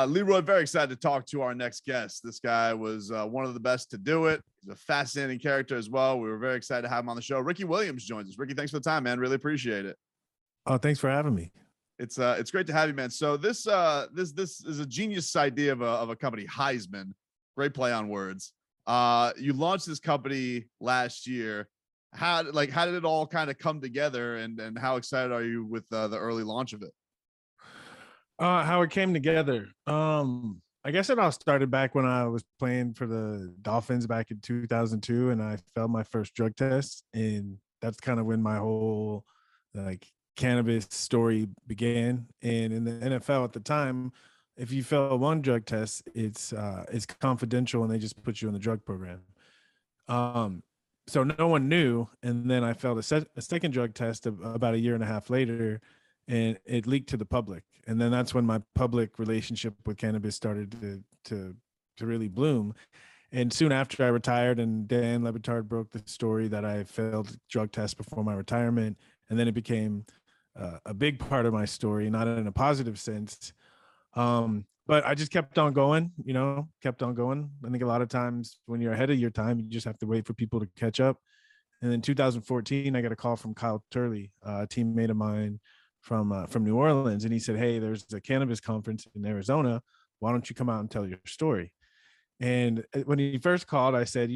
Leroy, very excited to talk to our next guest. This guy was one of the best to do it. He's a fascinating character as well. We were very excited to have him on the show. Ricky Williams joins us. Ricky, thanks for the time, man. Really appreciate it. Oh, thanks for having me. It's great to have you, man. So this is a genius idea of a company, Heisman. Great play on words. You launched this company last year. How did it all kind of come together, and how excited are you with the early launch of it? How it came together. I guess it all started back when I was playing for the Dolphins back in 2002, and I failed my first drug test, and that's kind of when my whole cannabis story began. And in the NFL at the time, if you fail one drug test, it's confidential, and they just put you in the drug program. So no one knew, and then I failed a second drug test about a year and a half later, and it leaked to the public. And then that's when my public relationship with cannabis started to really bloom. And soon after I retired, and Dan Le Batard broke the story that I failed drug tests before my retirement. And then it became a big part of my story, not in a positive sense. But I just kept on going, kept on going. I think a lot of times when you're ahead of your time, you just have to wait for people to catch up. And in 2014, I got a call from Kyle Turley, a teammate of mine from New Orleans. And he said, "Hey, there's a cannabis conference in Arizona. Why don't you come out and tell your story?" And when he first called, I said,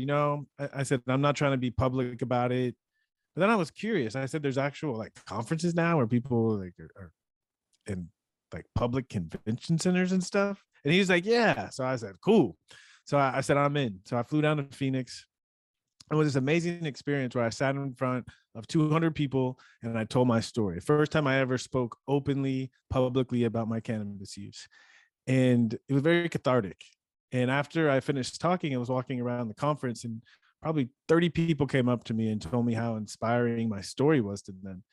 I'm not trying to be public about it. But then I was curious. I said, there's actual conferences now where people are in public convention centers and stuff. And he's like, yeah. So I said, cool. So I said, I'm in. So I flew down to Phoenix. It was this amazing experience where I sat in front of 200 people and I told my story. First time I ever spoke openly, publicly about my cannabis use. And it was very cathartic. And after I finished talking, I was walking around the conference, and probably 30 people came up to me and told me how inspiring my story was to them.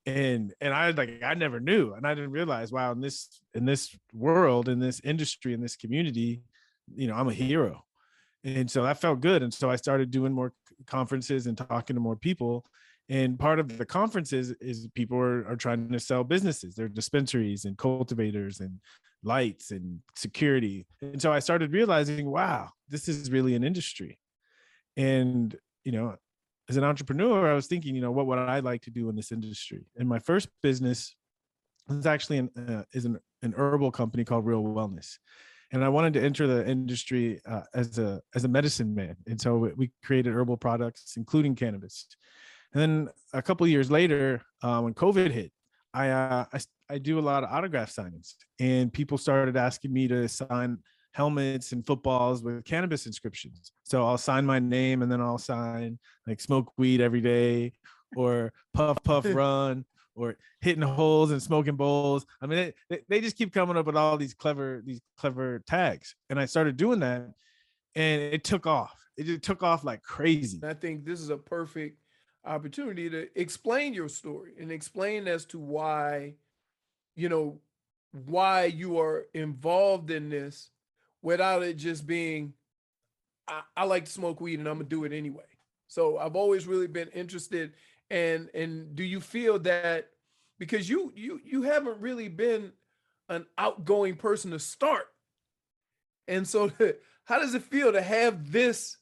And I never knew, and I didn't realize, wow, in this world, in this industry, in this community, I'm a hero. And so that felt good. And so I started doing more conferences and talking to more people. And part of the conferences is people are trying to sell businesses. They're dispensaries and cultivators and lights and security. And so I started realizing, wow, this is really an industry. And, as an entrepreneur, I was thinking, what would I like to do in this industry? And my first business was actually an herbal company called Real Wellness. And I wanted to enter the industry as a medicine man. And so we created herbal products, including cannabis. And then a couple of years later, when COVID hit, I do a lot of autograph signings, and people started asking me to sign helmets and footballs with cannabis inscriptions. So I'll sign my name, and then I'll sign smoke weed every day, or puff, puff, run, or hitting holes and smoking bowls. I mean, they just keep coming up with all these clever tags. And I started doing that, and it took off. It just took off like crazy. I think this is a perfect opportunity to explain your story and explain as to why you are involved in this without it just being, I like to smoke weed and I'm gonna do it anyway. So I've always really been interested. And do you feel that, because you haven't really been an outgoing person to start, and so how does it feel to have this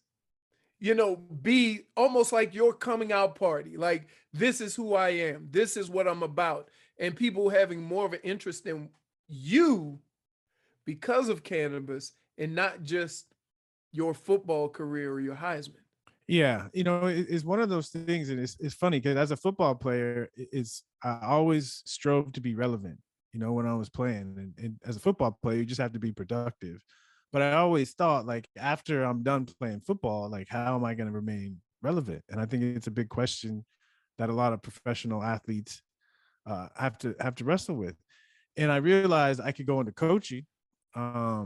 be almost like your coming out party? Like, this is who I am, this is what I'm about, and people having more of an interest in you because of cannabis and not just your football career or your Heisman. Yeah, it's one of those things, and it's funny because as a football player, I always strove to be relevant. When I was playing, and as a football player, you just have to be productive. But I always thought, after I'm done playing football, how am I going to remain relevant? And I think it's a big question that a lot of professional athletes have to wrestle with. And I realized I could go into coaching, but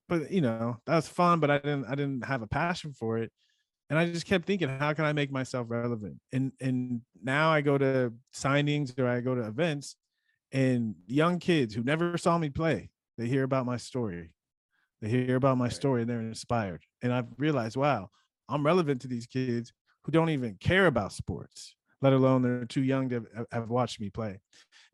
that was fun. But I didn't have a passion for it, and I just kept thinking, how can I make myself relevant? And now I go to signings or I go to events, and young kids who never saw me play, they hear about my story. They hear about my story and they're inspired. And I've realized, wow, I'm relevant to these kids who don't even care about sports, let alone they're too young to have watched me play.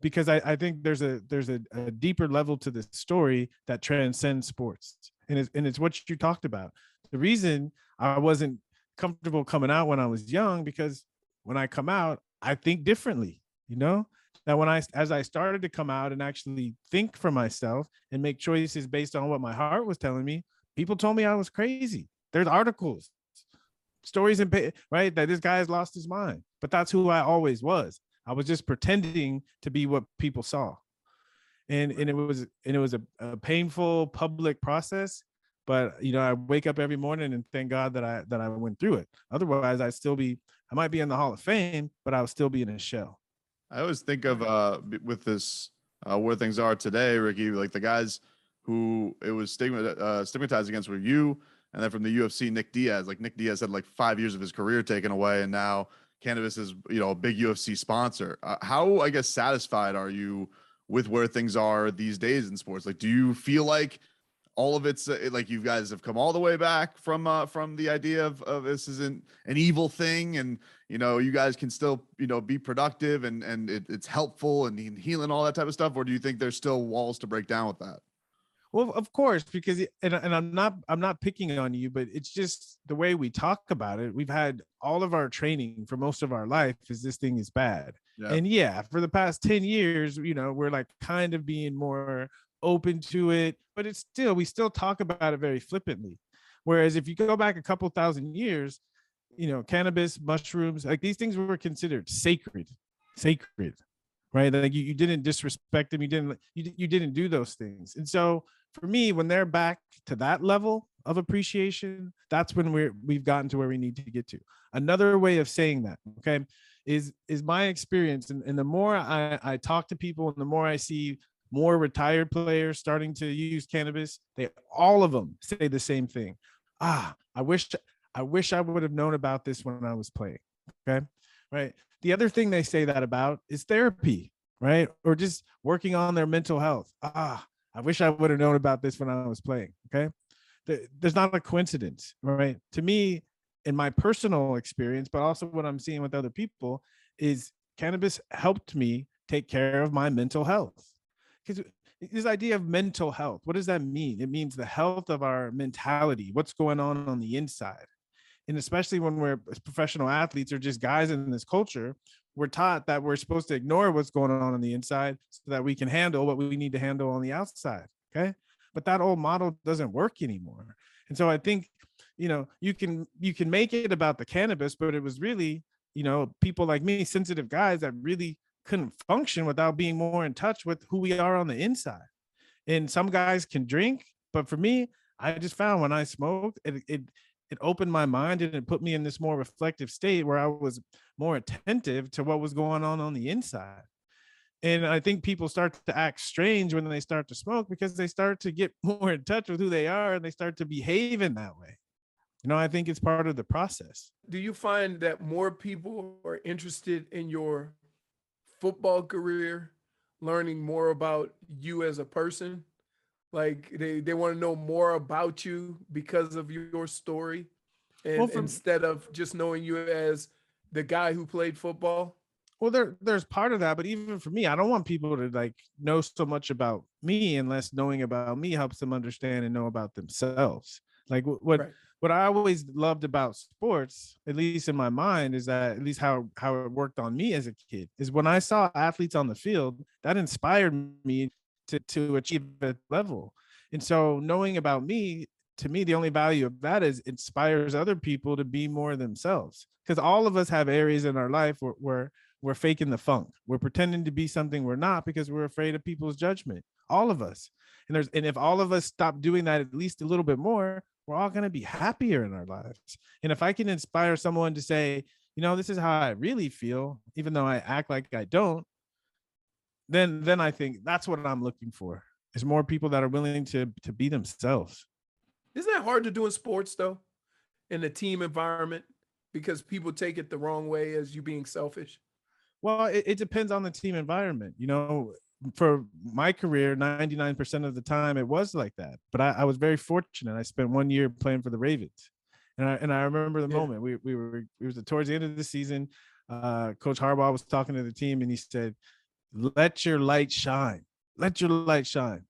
because I think there's a deeper level to this story that transcends sports, and it's what you talked about. The reason I wasn't comfortable coming out when I was young, because when I come out, I think differently. You know, that as I started to come out and actually think for myself and make choices based on what my heart was telling me, people told me I was crazy. There's articles, stories, and right, that this guy has lost his mind. But that's who I always was. I was just pretending to be what people saw. And it was a painful public process. But I wake up every morning and thank God that I went through it. Otherwise, I might be in the Hall of Fame, but I would still be in a shell. I always think of with this where things are today, Ricky, like the guys who it was stigmatized against were you, and then from the UFC, Nick Diaz. Like Nick Diaz had like 5 years of his career taken away, and now Cannabis is a big UFC sponsor. How, I guess, satisfied are you with where things are these days in sports? Like, do you feel like all of it's like you guys have come all the way back from the idea of this isn't an evil thing, and you guys can still be productive and it's helpful and healing, all that type of stuff? Or do you think there's still walls to break down with that? Well, of course, because and I'm not picking on you, but it's just the way we talk about it. We've had all of our training for most of our life is this thing is bad. Yeah. And yeah, for the past 10 years, we're like kind of being more open to it, but we still talk about it very flippantly. Whereas if you go back a couple thousand years, cannabis, mushrooms, like these things were considered sacred, right? Like you didn't disrespect them. You didn't do those things. And so for me, when they're back to that level of appreciation, that's when we've gotten to where we need to get to. Another way of saying that, okay, is my experience. And the more I talk to people and the more I see more retired players starting to use cannabis, all of them say the same thing. I wish I would have known about this when I was playing. Okay. Right. The other thing they say that about is therapy, right? Or just working on their mental health. I wish I would have known about this when I was playing. Okay. There's not a coincidence, right? To me, in my personal experience, but also what I'm seeing with other people, is cannabis helped me take care of my mental health. Because this idea of mental health, what does that mean? It means the health of our mentality, what's going on the inside. And especially when we're professional athletes or just guys in this culture, we're taught that we're supposed to ignore what's going on the inside so that we can handle what we need to handle on the outside. Okay. But that old model doesn't work anymore. And so I think, you can make it about the cannabis, but it was really, people like me, sensitive guys that really couldn't function without being more in touch with who we are on the inside. And some guys can drink, but for me, I just found when I smoked, it opened my mind and it put me in this more reflective state where I was more attentive to what was going on the inside. And I think people start to act strange when they start to smoke because they start to get more in touch with who they are and they start to behave in that way. I think it's part of the process. Do you find that more people are interested in your football career, learning more about you as a person? Like they want to know more about you because of your story, and instead of just knowing you as the guy who played football? Well, there's part of that, but even for me, I don't want people to like know so much about me unless knowing about me helps them understand and know about themselves. Like what I always loved about sports, at least in my mind, is that at least how it worked on me as a kid is when I saw athletes on the field, that inspired me to achieve that level. And so knowing about me, to me, the only value of that is it inspires other people to be more themselves. Because all of us have areas in our life where we're faking the funk. We're pretending to be something we're not because we're afraid of people's judgment. All of us. And if all of us stop doing that at least a little bit more, we're all going to be happier in our lives. And if I can inspire someone to say, this is how I really feel, even though I act like I don't, then I think that's what I'm looking for, is more people that are willing to be themselves. Isn't that hard to do in sports though, in a team environment, because people take it the wrong way as you being selfish? Well, it depends on the team environment. For my career, 99% of the time it was like that. But I was very fortunate. I spent 1 year playing for the Ravens. And I remember the moment it was towards the end of the season. Coach Harbaugh was talking to the team and he said, let your light shine. Let your light shine.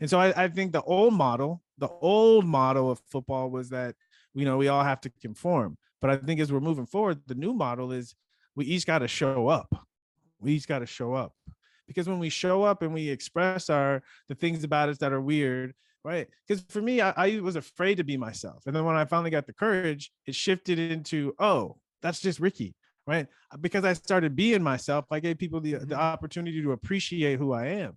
And so I think the old model of football was that, we all have to conform. But I think as we're moving forward, the new model is we each got to show up. We each got to show up. Because when we show up and we express the things about us that are weird, right? Because for me, I was afraid to be myself. And then when I finally got the courage, it shifted into, oh, that's just Ricky, right? Because I started being myself, I gave people the opportunity to appreciate who I am.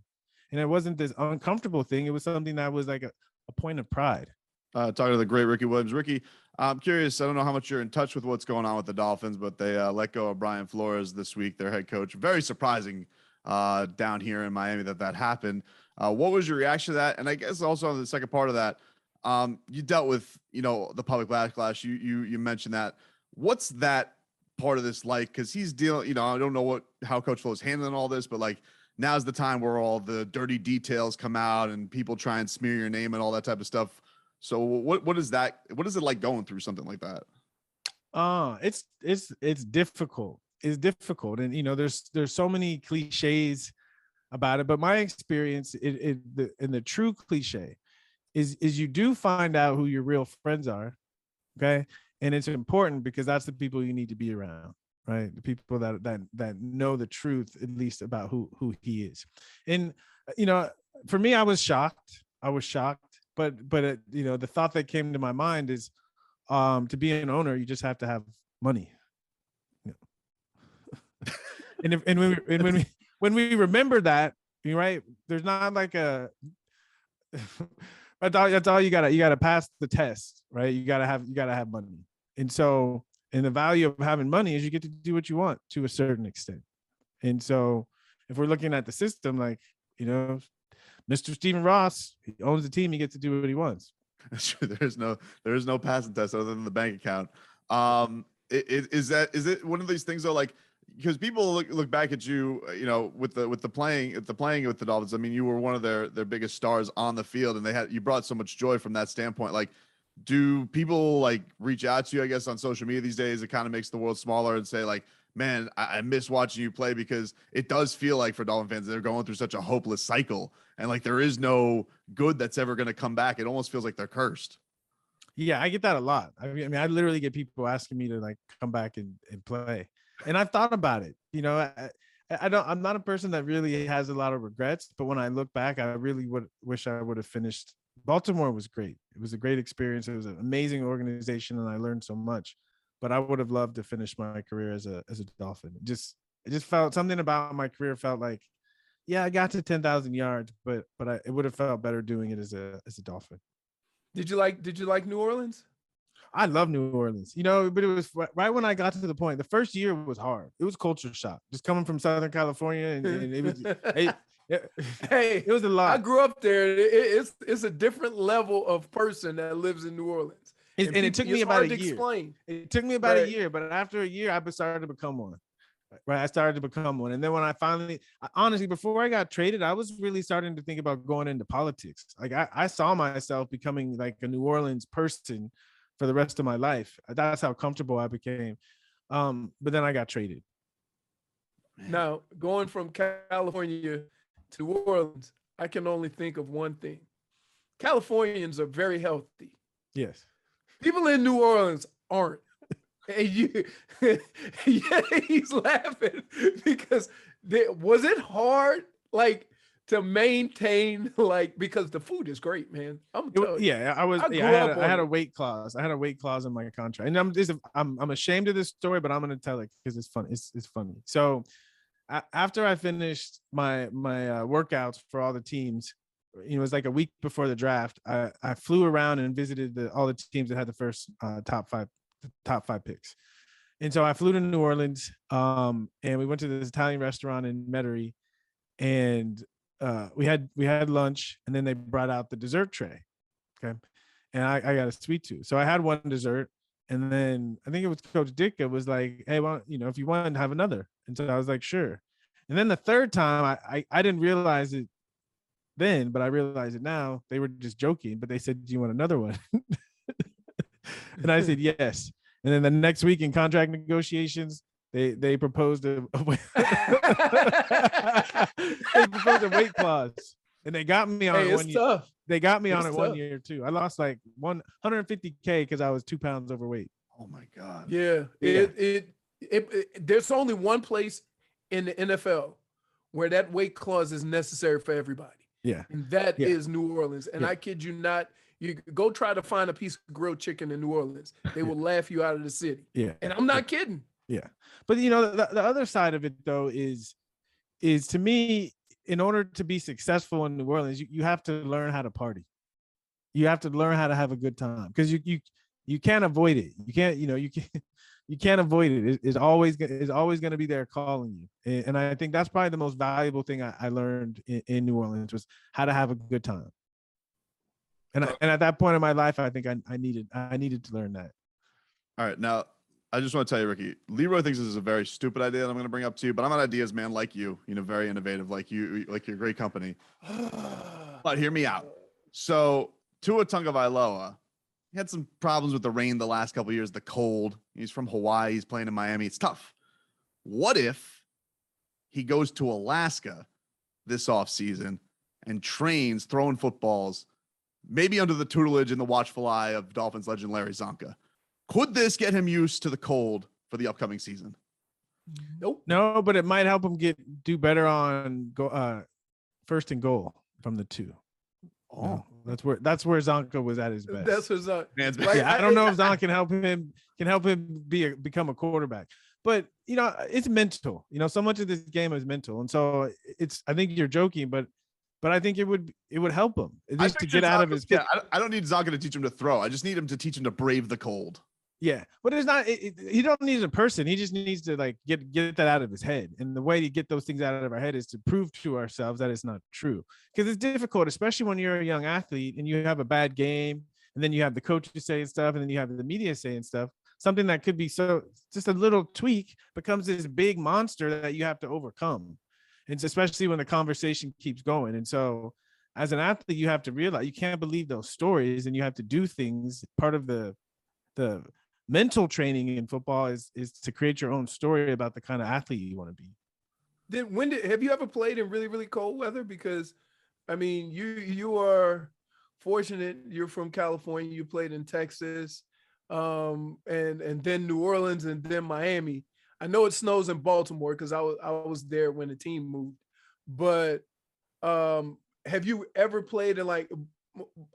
And it wasn't this uncomfortable thing. It was something that was like a point of pride. Talking to the great Ricky Williams. Ricky, I'm curious. I don't know how much you're in touch with what's going on with the Dolphins, but they let go of Brian Flores this week, their head coach. Very surprising down here in Miami that happened. What was your reaction to that? And I guess also on the second part of that, you dealt with, the public backlash. You mentioned that. What's that part of this like? Because he's dealing, I don't know how Coach Flo is handling all this, but like now's the time where all the dirty details come out and people try and smear your name and all that type of stuff. So what is that? What is it like going through something like that? It's difficult. It's difficult. And, there's so many cliches about it, but my experience in the true cliche is you do find out who your real friends are. Okay. And it's important because that's the people you need to be around, right? The people that know the truth, at least about who he is. And, for me, I was shocked. But the thought that came to my mind is, to be an owner, you just have to have money. And when we remember that, right, there's not like that's all you gotta pass the test, right? You gotta have money. And so, and the value of having money is you get to do what you want to a certain extent. And so if we're looking at the system, like, Mr. Stephen Ross, he owns the team. He gets to do what he wants. That's true. There is no passing test other than the bank account. Is it one of these things though? Like, because people look back at you, with the playing with the Dolphins. I mean, you were one of their biggest stars on the field, and you brought so much joy from that standpoint. Like, do people like reach out to you, I guess, on social media these days? It kind of makes the world smaller and say like, man, I miss watching you play, because it does feel like for Dolphin fans, they're going through such a hopeless cycle, and like there is no good that's ever going to come back. It almost feels like they're cursed. Yeah, I get that a lot. I mean, I literally get people asking me to like come back and play. And I've thought about it. I'm not a person that really has a lot of regrets, but when I look back, I really wish I would have finished. Baltimore was great. It was a great experience. It was an amazing organization, and I learned so much. But I would have loved to finish my career as a Dolphin. It just felt something about my career felt like, yeah, I got to 10,000 yards, but it would have felt better doing it as a Dolphin. Did you like New Orleans? I love New Orleans, but it was right when I got to the point. The first year was hard. It was culture shock, just coming from Southern California, and it was. Hey, it was a lot. I grew up there. It's a different level of person that lives in New Orleans. And it took me about a year. Explain. It took me about a year, but after a year, I started to become one. Right, I started to become one, and then when I finally, honestly, before I got traded, I was really starting to think about going into politics. Like I saw myself becoming like a New Orleans person for the rest of my life. That's how comfortable I became. But then I got traded. Now, going from California to New Orleans, I can only think of one thing. Californians are very healthy. Yes. People in New Orleans aren't. And yeah, he's laughing because was it hard, like, to maintain, like, because the food is great, man. I had a weight clause. I had a weight clause in my contract, and I'm ashamed of this story, but I'm going to tell it because it's funny. It's funny. So after I finished my workouts for all the teams, it was like a week before the draft. I flew around and visited all the teams that had the first top five picks. And so I flew to New Orleans, and we went to this Italian restaurant in Metairie, and we had lunch, and then they brought out the dessert tray. Okay. And I got a sweet tooth. So I had one dessert, and then I think it was Coach Ditka was like, hey, well, if you want, have another. And so I was like, sure. And then the third time I didn't realize it then, but I realize it now. They were just joking, but they said, do you want another one? And I said, yes. And then the next week in contract negotiations, They proposed they proposed a weight clause, and they got me on Hey, it it's 1 year. tough. They got me on It's it 1 tough. year too. I lost like 150K because I was 2 pounds overweight. Oh my God. Yeah. There's only one place in the NFL where that weight clause is necessary for everybody. Yeah. And that Yeah. is New Orleans. And Yeah. I kid you not, you go try to find a piece of grilled chicken in New Orleans. They will laugh you out of the city. Yeah. And I'm not kidding. Yeah. But you know, the other side of it though is to me, in order to be successful in New Orleans, you have to learn how to party. You have to learn how to have a good time, because you can't avoid it. You can't, you can't avoid it. It's always going to be there calling you. And I think that's probably the most valuable thing I learned in New Orleans, was how to have a good time. And at that point in my life, I think I needed to learn that. All right. Now, I just want to tell you, Ricky, Leroy thinks this is a very stupid idea that I'm going to bring up to you, but I'm an ideas man like you, very innovative, like you, like your great company. But hear me out. So Tua Tagovailoa, he had some problems with the rain the last couple of years, the cold. He's from Hawaii. He's playing in Miami. It's tough. What if he goes to Alaska this offseason and trains throwing footballs, maybe under the tutelage and the watchful eye of Dolphins legend Larry Zonka? Could this get him used to the cold for the upcoming season? Nope. No, but it might help him do better on first and goal from the 2. Oh, no, that's where Zonka was at his best. That's what's up. Right? I don't know if Zonka can help him become a quarterback, but it's mental. So much of this game is mental, and so I think you're joking, but I think it would help him at least to get out of his. Yeah, I don't need Zonka to teach him to throw. I just need him to teach him to brave the cold. Yeah, but it's not. He don't need a person. He just needs to like get that out of his head. And the way to get those things out of our head is to prove to ourselves that it's not true. Because it's difficult, especially when you're a young athlete and you have a bad game, and then you have the coaches saying stuff, and then you have the media saying stuff. Something that could be so just a little tweak becomes this big monster that you have to overcome. And especially when the conversation keeps going. And so, as an athlete, you have to realize you can't believe those stories, and you have to do things. Part of the mental training in football is to create your own story about the kind of athlete you want to be. Then have you ever played in really, really cold weather? Because I mean, you are fortunate. You're from California. You played in Texas, and then New Orleans, and then Miami. I know it snows in Baltimore because I was there when the team moved. But have you ever played in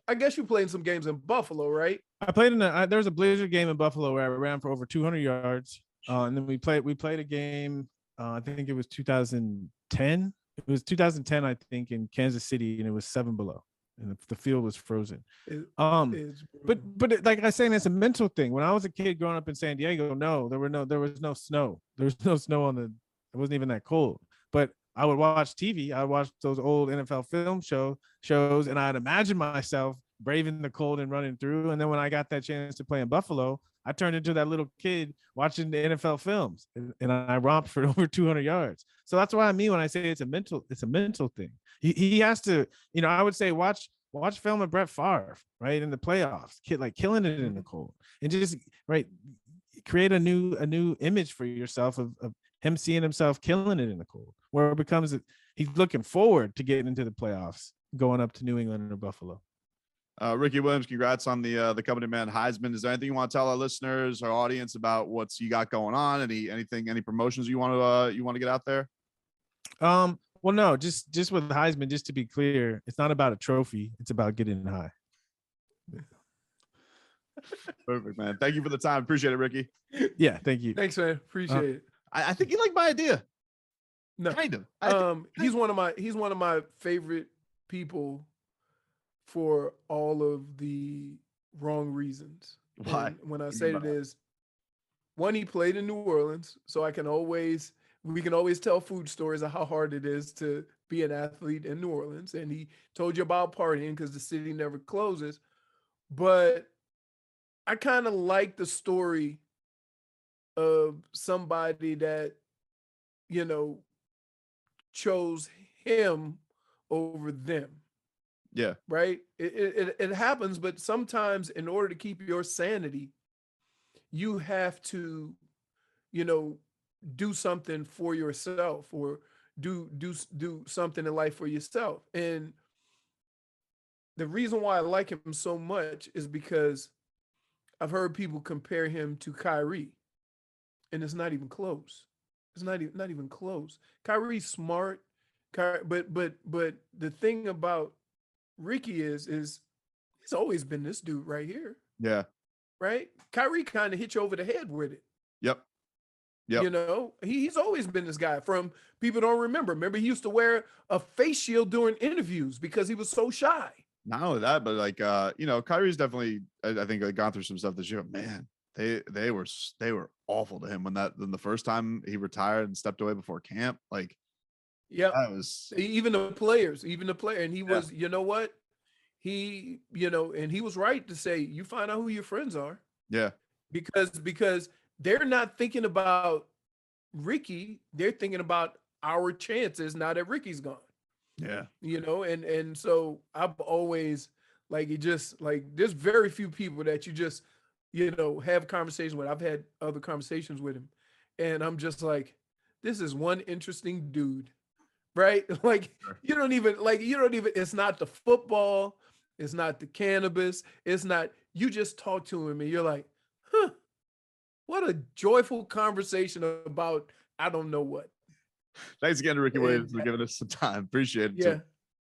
I guess you played in some games in Buffalo, right? I played there was a Blizzard game in Buffalo where I ran for over 200 yards. And then we played a game, I think it was 2010. It was 2010, I think, in Kansas City, and it was 7 below, and the field was frozen. But like I was saying, it's a mental thing. When I was a kid growing up in San Diego, there was no snow. There was no snow it wasn't even that cold. But I would watch TV. I would watch those old NFL film shows, and I'd imagine myself braving the cold and running through. And then when I got that chance to play in Buffalo, I turned into that little kid watching the NFL films, and I romped for over 200 yards. So that's what I mean when I say it's a mental thing. He has to, I would say watch film of Brett Favre, right, in the playoffs, killing it in the cold, and just create a new image for yourself of him seeing himself killing it in the cold, where it becomes he's looking forward to getting into the playoffs, going up to New England or Buffalo. Ricky Williams, congrats on the company man Heisman. Is there anything you want to tell our listeners, our audience, about what's you got going on? Any promotions you want to get out there? Well, no, just with Heisman, just to be clear, it's not about a trophy. It's about getting high. Perfect, man. Thank you for the time. Appreciate it, Ricky. Yeah, thank you. Thanks, man. Appreciate it. I think you like my idea. No, kind of. He's one of my favorite people for all of the wrong reasons. Why? And when I say it is, one, he played in New Orleans, so we can always tell food stories of how hard it is to be an athlete in New Orleans. And he told you about partying because the city never closes. But I kind of like the story of somebody that, chose him over them. Yeah. Right. It happens, but sometimes in order to keep your sanity, you have to, do something for yourself, or do something in life for yourself. And the reason why I like him so much is because I've heard people compare him to Kyrie, and it's not even close. It's not even close. Kyrie's smart, but the thing about Ricky is he's always been this dude right here, Yeah. right? Kyrie kind of hit you over the head with it. Yep. Yep. You know, he's always been this guy. From people don't remember. Remember, he used to wear a face shield during interviews because he was so shy. Not only that, but like you know, Kyrie's definitely I think like gone through some stuff this year. Man, they were awful to him when the first time he retired and stepped away before camp. Like, yeah, that was even the players, and he was, you know what? He, you know, and he was right to say, you find out who your friends are. Yeah. Because they're not thinking about Ricky, they're thinking about our chances now that Ricky's gone. Yeah. You know, and so I've always like, it just like, there's very few people that you just, you know, have conversations with. I've had other conversations with him, and I'm just like, this is one interesting dude, right? Like, you don't even, it's not the football, it's not the cannabis, it's not, you just talk to him and you're like, huh, what a joyful conversation about, I don't know what. Thanks again to Ricky Williams for giving us some time. Appreciate it. Yeah.